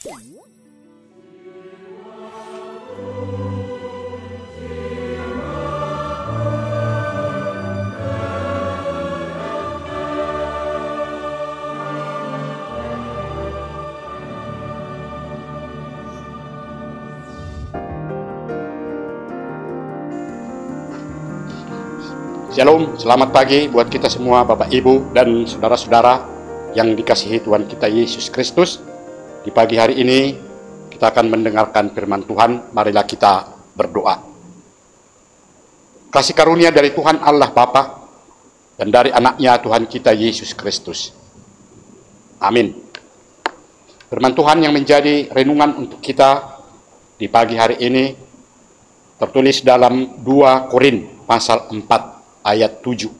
Shalom, selamat pagi buat kita semua Bapak Ibu dan saudara-saudara yang dikasihi Tuhan kita Yesus Kristus. Di pagi hari ini kita akan mendengarkan firman Tuhan. Marilah kita berdoa. Kasih karunia dari Tuhan Allah Bapa dan dari anaknya Tuhan kita Yesus Kristus. Amin. Firman Tuhan yang menjadi renungan untuk kita di pagi hari ini tertulis dalam 2 Korin pasal 4 ayat 7.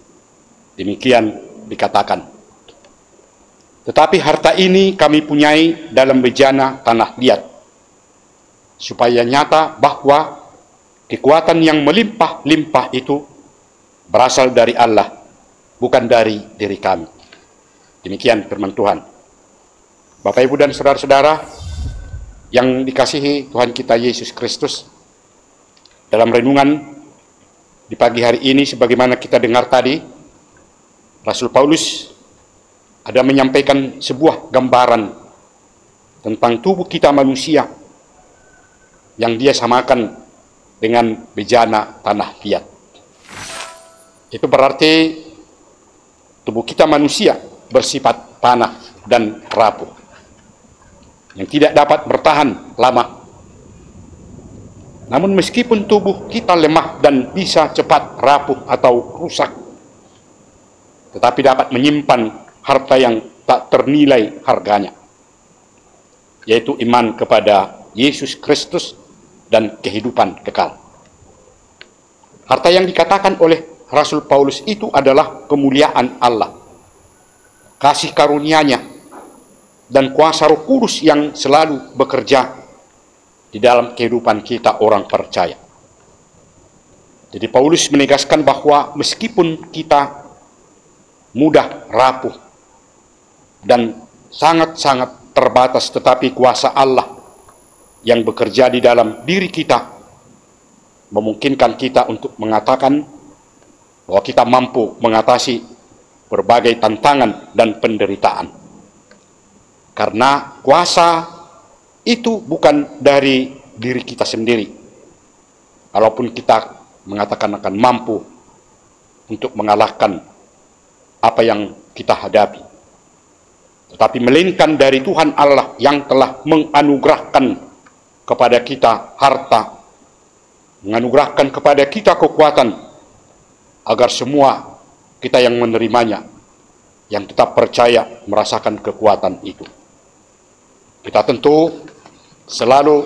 Demikian dikatakan. Tetapi harta ini kami punyai dalam bejana tanah liat, supaya nyata bahwa kekuatan yang melimpah-limpah itu berasal dari Allah, bukan dari diri kami. Demikian firman Tuhan. Bapak Ibu dan saudara-saudara yang dikasihi Tuhan kita Yesus Kristus, dalam renungan di pagi hari ini sebagaimana kita dengar tadi, Rasul Paulus ada menyampaikan sebuah gambaran tentang tubuh kita manusia yang dia samakan dengan bejana tanah liat. Itu berarti tubuh kita manusia bersifat tanah dan rapuh, yang tidak dapat bertahan lama. Namun meskipun tubuh kita lemah dan bisa cepat rapuh atau rusak, tetapi dapat menyimpan harta yang tak ternilai harganya, yaitu iman kepada Yesus Kristus dan kehidupan kekal. Harta yang dikatakan oleh Rasul Paulus itu adalah kemuliaan Allah, kasih karunia-Nya, dan kuasa Roh Kudus yang selalu bekerja di dalam kehidupan kita orang percaya. Jadi Paulus menegaskan bahwa meskipun kita mudah rapuh dan sangat-sangat terbatas, tetapi kuasa Allah yang bekerja di dalam diri kita memungkinkan kita untuk mengatakan bahwa kita mampu mengatasi berbagai tantangan dan penderitaan. Karena kuasa itu bukan dari diri kita sendiri. Kalaupun kita mengatakan akan mampu untuk mengalahkan apa yang kita hadapi, tetapi melainkan dari Tuhan Allah yang telah menganugerahkan kepada kita harta, menganugerahkan kepada kita kekuatan, agar semua kita yang menerimanya, yang tetap percaya, merasakan kekuatan itu. Kita tentu selalu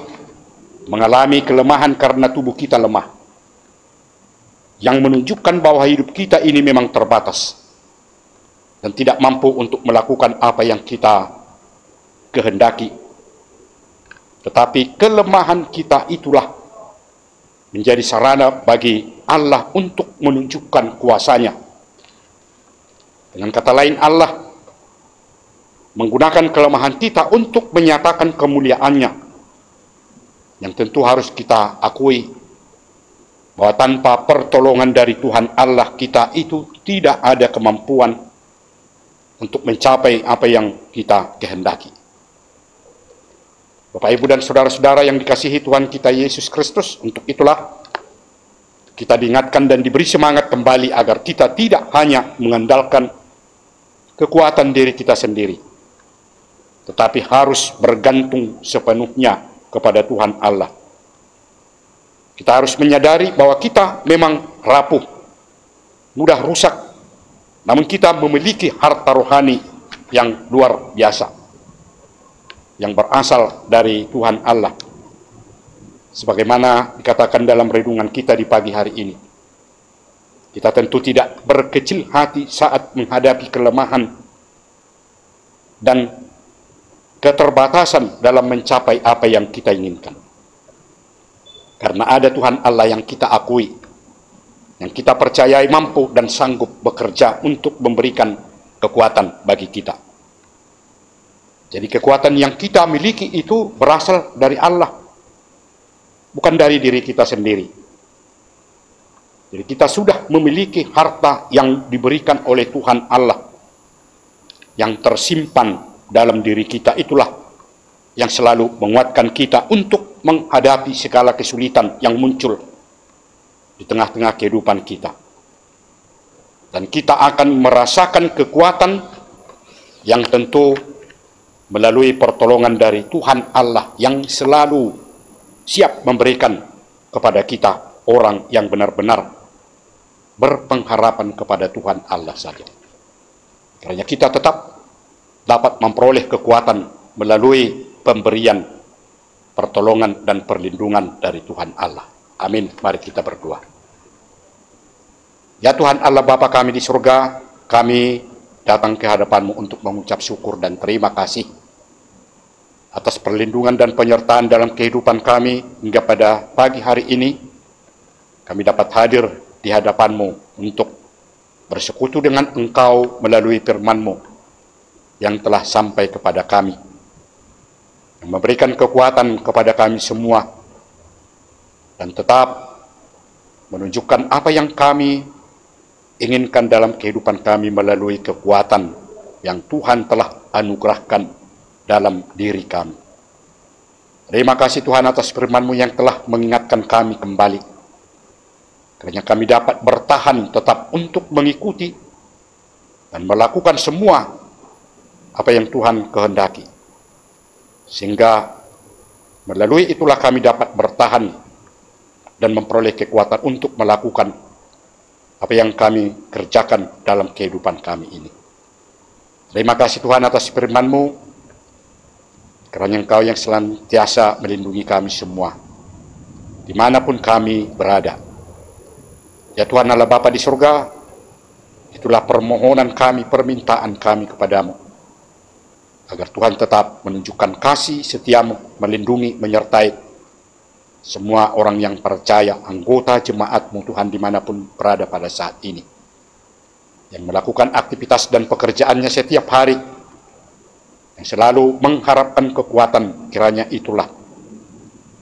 mengalami kelemahan karena tubuh kita lemah, yang menunjukkan bahwa hidup kita ini memang terbatas dan tidak mampu untuk melakukan apa yang kita kehendaki. Tetapi kelemahan kita itulah menjadi sarana bagi Allah untuk menunjukkan kuasa-Nya. Dengan kata lain, Allah menggunakan kelemahan kita untuk menyatakan kemuliaan-Nya, yang tentu harus kita akui bahwa tanpa pertolongan dari Tuhan Allah kita itu tidak ada kemampuan untuk mencapai apa yang kita kehendaki. Bapak, Ibu, dan saudara-saudara yang dikasihi Tuhan kita Yesus Kristus, untuk itulah kita diingatkan dan diberi semangat kembali agar kita tidak hanya mengandalkan kekuatan diri kita sendiri, tetapi harus bergantung sepenuhnya kepada Tuhan Allah. Kita harus menyadari bahwa kita memang rapuh, mudah rusak, namun kita memiliki harta rohani yang luar biasa, yang berasal dari Tuhan Allah. Sebagaimana dikatakan dalam renungan kita di pagi hari ini, kita tentu tidak berkecil hati saat menghadapi kelemahan dan keterbatasan dalam mencapai apa yang kita inginkan. Karena ada Tuhan Allah yang kita akui, yang kita percayai mampu dan sanggup bekerja untuk memberikan kekuatan bagi kita. Jadi kekuatan yang kita miliki itu berasal dari Allah, bukan dari diri kita sendiri. Jadi kita sudah memiliki harta yang diberikan oleh Tuhan Allah, yang tersimpan dalam diri kita. Itulah yang selalu menguatkan kita untuk menghadapi segala kesulitan yang muncul di tengah-tengah kehidupan kita. Dan kita akan merasakan kekuatan yang tentu melalui pertolongan dari Tuhan Allah yang selalu siap memberikan kepada kita orang yang benar-benar berpengharapan kepada Tuhan Allah saja. Karena kita tetap dapat memperoleh kekuatan melalui pemberian pertolongan dan perlindungan dari Tuhan Allah. Amin. Mari kita berdoa. Ya Tuhan Allah Bapa kami di surga, kami datang ke hadapan-Mu untuk mengucap syukur dan terima kasih atas perlindungan dan penyertaan dalam kehidupan kami hingga pada pagi hari ini. Kami dapat hadir di hadapan-Mu untuk bersekutu dengan Engkau melalui firman-Mu yang telah sampai kepada kami, yang memberikan kekuatan kepada kami semua, dan tetap menunjukkan apa yang kami inginkan dalam kehidupan kami melalui kekuatan yang Tuhan telah anugerahkan dalam diri kami. Terima kasih Tuhan atas firman-Mu yang telah mengingatkan kami kembali, karena kami dapat bertahan tetap untuk mengikuti dan melakukan semua apa yang Tuhan kehendaki, sehingga melalui itulah kami dapat bertahan dan memperoleh kekuatan untuk melakukan apa yang kami kerjakan dalam kehidupan kami ini. Terima kasih Tuhan atas firman-Mu, karena Engkau yang senantiasa melindungi kami semua, dimanapun kami berada. Ya Tuhan Allah Bapa di surga, itulah permohonan kami, permintaan kami kepadamu, agar Tuhan tetap menunjukkan kasih setia-Mu, melindungi, menyertai semua orang yang percaya, anggota jemaat-Mu Tuhan dimanapun berada pada saat ini, yang melakukan aktivitas dan pekerjaannya setiap hari, yang selalu mengharapkan kekuatan. Kiranya itulah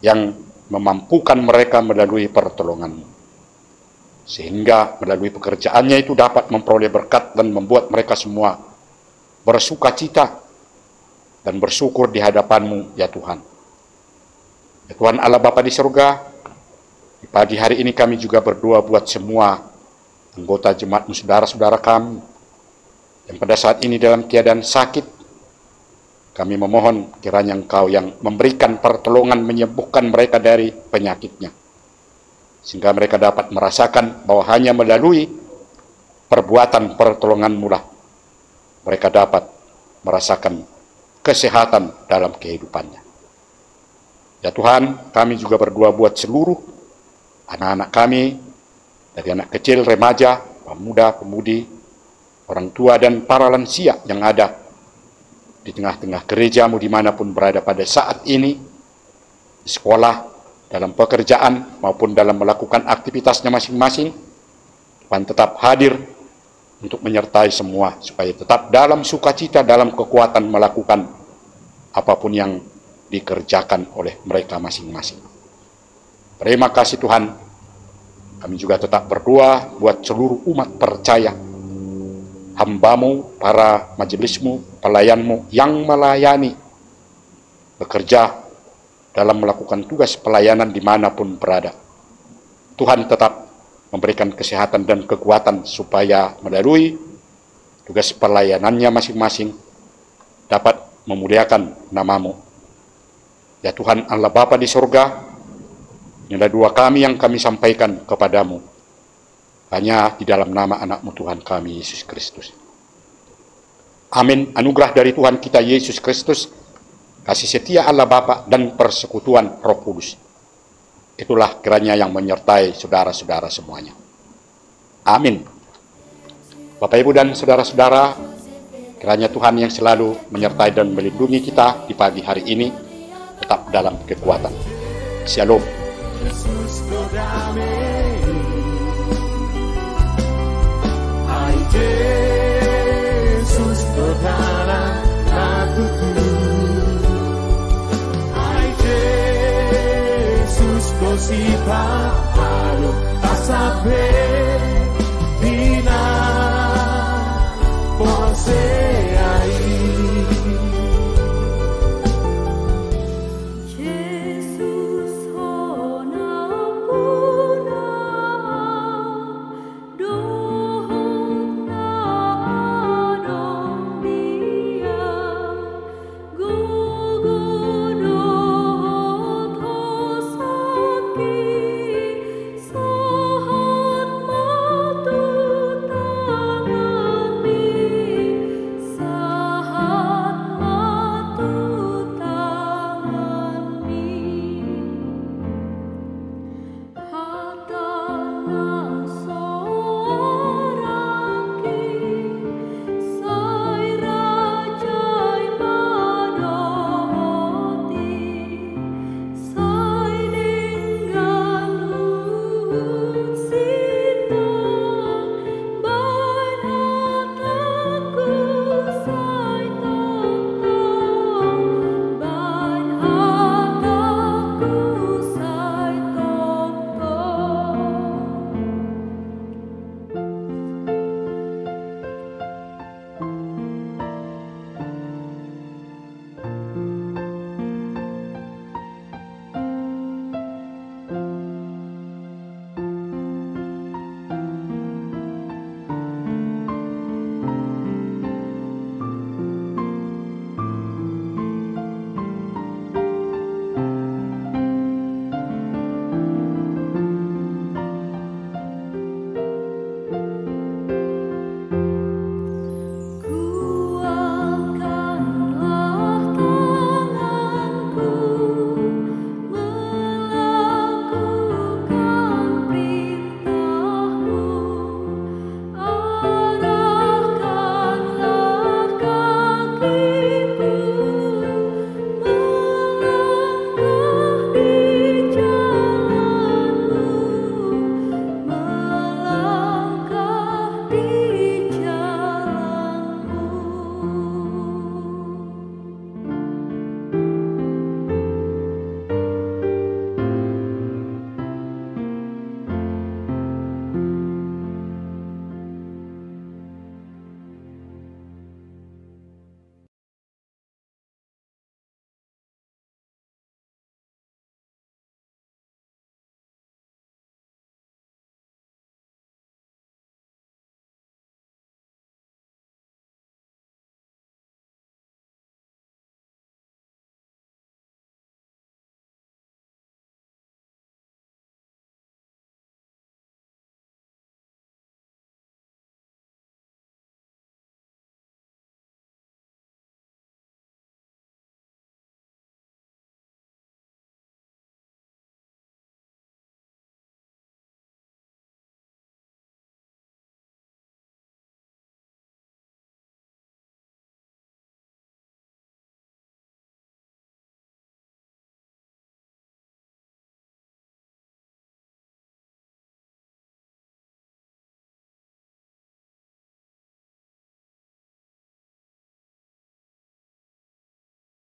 yang memampukan mereka melalui pertolongan-Mu, sehingga melalui pekerjaannya itu dapat memperoleh berkat dan membuat mereka semua bersuka cita dan bersyukur di hadapan-Mu ya Tuhan. Ya Tuhan Allah Bapa di surga, di pagi hari ini kami juga berdoa buat semua anggota jemaat-Mu, saudara-saudara kami yang pada saat ini dalam keadaan sakit. Kami memohon kiranya Engkau yang memberikan pertolongan, menyembuhkan mereka dari penyakitnya, sehingga mereka dapat merasakan bahwa hanya melalui perbuatan pertolongan-Mu lah mereka dapat merasakan kesehatan dalam kehidupannya. Ya Tuhan, kami juga berdoa buat seluruh anak-anak kami, dari anak kecil, remaja, pemuda, pemudi, orang tua, dan para lansia yang ada di tengah-tengah gereja-Mu dimanapun berada pada saat ini, di sekolah, dalam pekerjaan, maupun dalam melakukan aktivitasnya masing-masing. Tuhan tetap hadir untuk menyertai semua, supaya tetap dalam sukacita, dalam kekuatan melakukan apapun yang dikerjakan oleh mereka masing-masing. Terima kasih Tuhan. Kami juga tetap berdoa buat seluruh umat percaya, hamba-Mu, para majelis-Mu, pelayan-Mu yang melayani, bekerja dalam melakukan tugas pelayanan dimanapun berada. Tuhan tetap memberikan kesehatan dan kekuatan supaya melalui tugas pelayanannya masing-masing dapat memuliakan nama-Mu. Ya Tuhan Allah Bapa di surga, inilah doa kami yang kami sampaikan kepadamu, hanya di dalam nama anak-Mu Tuhan kami, Yesus Kristus. Amin. Anugerah dari Tuhan kita Yesus Kristus, kasih setia Allah Bapa, dan persekutuan Roh Kudus, itulah kiranya yang menyertai saudara-saudara semuanya. Amin. Bapak Ibu dan saudara-saudara, kiranya Tuhan yang selalu menyertai dan melindungi kita di pagi hari ini tetap dalam kekuatan. Shalom. Yesus berdamai, hai Yesus berjalan, takutku sifat halu tak sampai bina pose